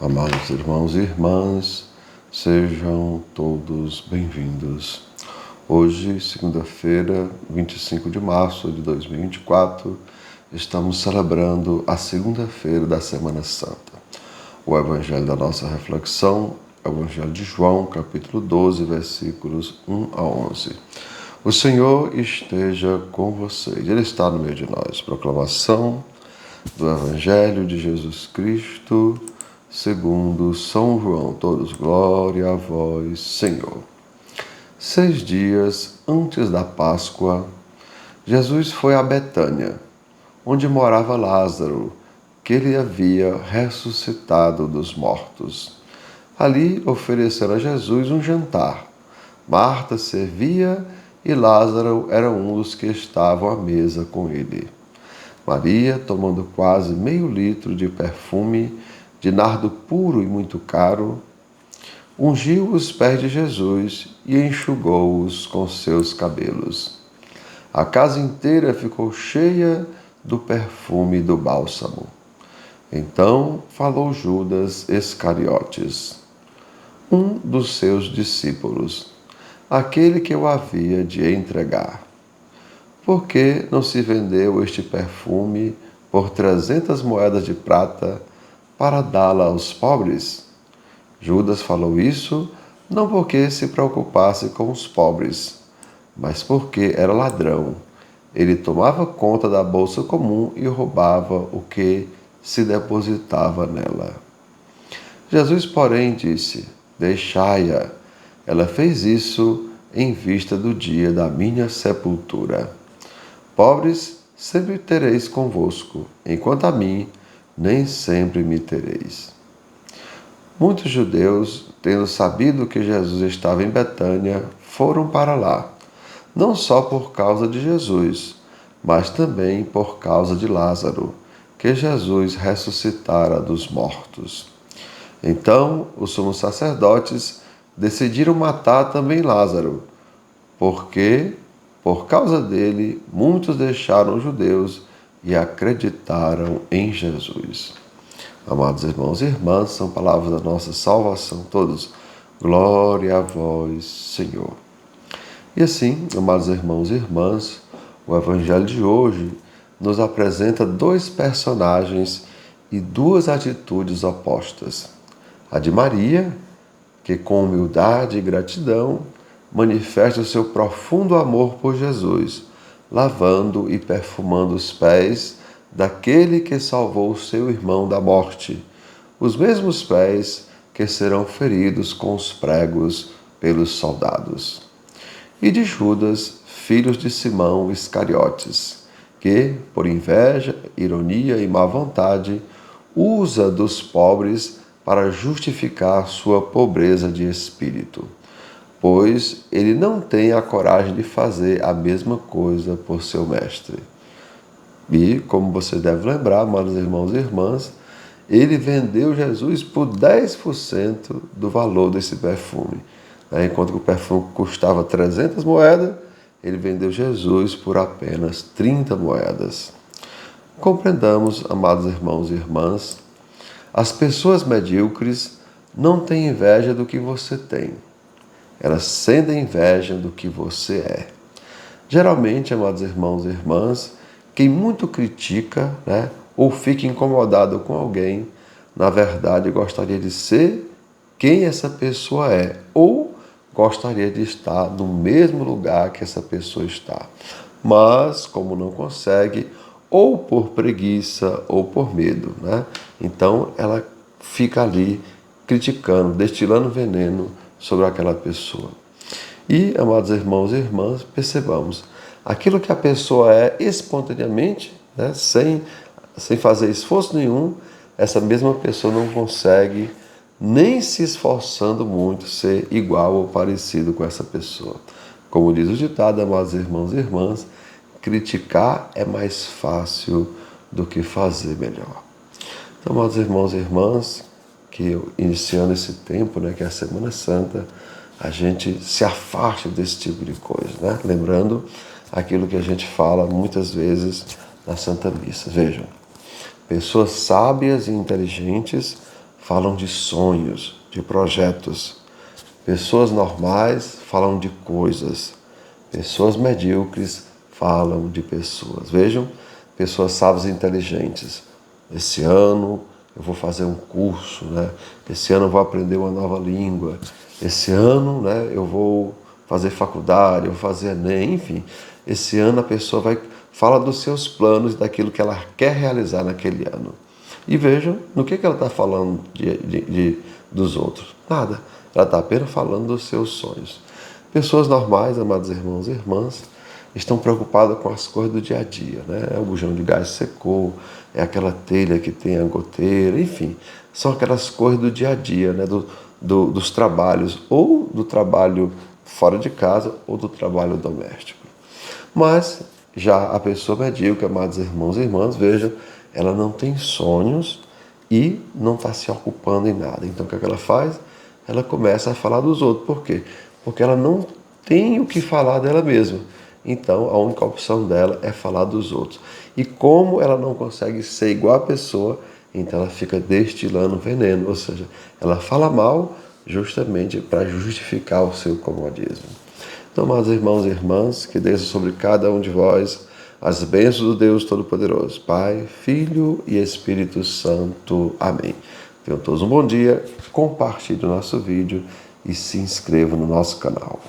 Amados irmãos e irmãs, sejam todos bem-vindos. Hoje, segunda-feira, 25 de março de 2024, estamos celebrando a segunda-feira da Semana Santa. O evangelho da nossa reflexão é o Evangelho de João, capítulo 12, versículos 1 a 11. O Senhor esteja com vocês, Ele está no meio de nós. Proclamação do Evangelho de Jesus Cristo, segundo São João. Todos, glória a vós, Senhor. 6 dias antes da Páscoa, Jesus foi a Betânia, onde morava Lázaro, que ele havia ressuscitado dos mortos. Ali ofereceram a Jesus um jantar. Marta servia e Lázaro era um dos que estavam à mesa com ele. Maria, tomando quase meio litro de perfume de nardo puro e muito caro, ungiu os pés de Jesus e enxugou-os com seus cabelos. A casa inteira ficou cheia do perfume do bálsamo. Então falou Judas Iscariotes, um dos seus discípulos, aquele que o havia de entregar. Por que não se vendeu este perfume por 300 moedas de prata para dá-la aos pobres? Judas falou isso não porque se preocupasse com os pobres, mas porque era ladrão. Ele tomava conta da bolsa comum e roubava o que se depositava nela. Jesus, porém, disse: Deixai-a. Ela fez isso em vista do dia da minha sepultura. Pobres sempre tereis convosco, enquanto a mim nem sempre me tereis. Muitos judeus, tendo sabido que Jesus estava em Betânia, foram para lá, não só por causa de Jesus, mas também por causa de Lázaro, que Jesus ressuscitara dos mortos. Então, os sumos sacerdotes decidiram matar também Lázaro, porque, por causa dele, muitos deixaram os judeus e acreditaram em Jesus. Amados irmãos e irmãs, são palavras da nossa salvação. Todos, glória a vós, Senhor. E assim, amados irmãos e irmãs, o Evangelho de hoje nos apresenta dois personagens e duas atitudes opostas. A de Maria, que com humildade e gratidão manifesta o seu profundo amor por Jesus, lavando e perfumando os pés daquele que salvou seu irmão da morte, os mesmos pés que serão feridos com os pregos pelos soldados. E de Judas, filho de Simão Iscariotes, que, por inveja, ironia e má vontade, usa dos pobres para justificar sua pobreza de espírito, pois ele não tem a coragem de fazer a mesma coisa por seu mestre. E, como você deve lembrar, amados irmãos e irmãs, ele vendeu Jesus por 10% do valor desse perfume. Enquanto que o perfume custava 300 moedas, ele vendeu Jesus por apenas 30 moedas. Compreendamos, amados irmãos e irmãs, as pessoas medíocres não têm inveja do que você tem. Elas sentem inveja do que você é. Geralmente, amados irmãos e irmãs, quem muito critica, ou fica incomodado com alguém, na verdade gostaria de ser quem essa pessoa é, ou gostaria de estar no mesmo lugar que essa pessoa está. Mas, como não consegue, ou por preguiça ou por medo, então ela fica ali criticando, destilando veneno sobre aquela pessoa. E, amados irmãos e irmãs, percebamos, aquilo que a pessoa é espontaneamente, sem fazer esforço nenhum, essa mesma pessoa não consegue, nem se esforçando muito, ser igual ou parecido com essa pessoa. Como diz o ditado, amados irmãos e irmãs, criticar é mais fácil do que fazer melhor. Então, amados irmãos e irmãs, que iniciando esse tempo, que é a Semana Santa, a gente se afaste desse tipo de coisa, lembrando aquilo que a gente fala muitas vezes na Santa Missa. Vejam, pessoas sábias e inteligentes falam de sonhos, de projetos. Pessoas normais falam de coisas. Pessoas medíocres falam de pessoas. Vejam, pessoas sábias e inteligentes. Esse ano eu vou fazer um curso, né? Esse ano eu vou aprender uma nova língua. Esse ano, né, eu vou fazer faculdade, eu vou fazer Enem, enfim. Esse ano a pessoa fala dos seus planos, daquilo que ela quer realizar naquele ano. E vejam no que ela está falando dos outros. Nada. Ela está apenas falando dos seus sonhos. Pessoas normais, amados irmãos e irmãs, estão preocupadas com as coisas do dia a dia, né? É o bujão de gás secou, é aquela telha que tem a goteira, enfim. São aquelas coisas do dia a dia, né? Dos trabalhos, ou do trabalho fora de casa, ou do trabalho doméstico. Mas já a pessoa medíocre, amados irmãos e irmãs, vejam, ela não tem sonhos e não está se ocupando em nada. Então o que ela faz? Ela começa a falar dos outros. Por quê? Porque ela não tem o que falar dela mesma. Então a única opção dela é falar dos outros. E como ela não consegue ser igual a pessoa, então ela fica destilando veneno. Ou seja, ela fala mal justamente para justificar o seu comodismo. Então, meus irmãos e irmãs, que desça sobre cada um de vós as bênçãos do Deus Todo-Poderoso, Pai, Filho e Espírito Santo. Amém. Tenham todos um bom dia, compartilhe o nosso vídeo e se inscreva no nosso canal.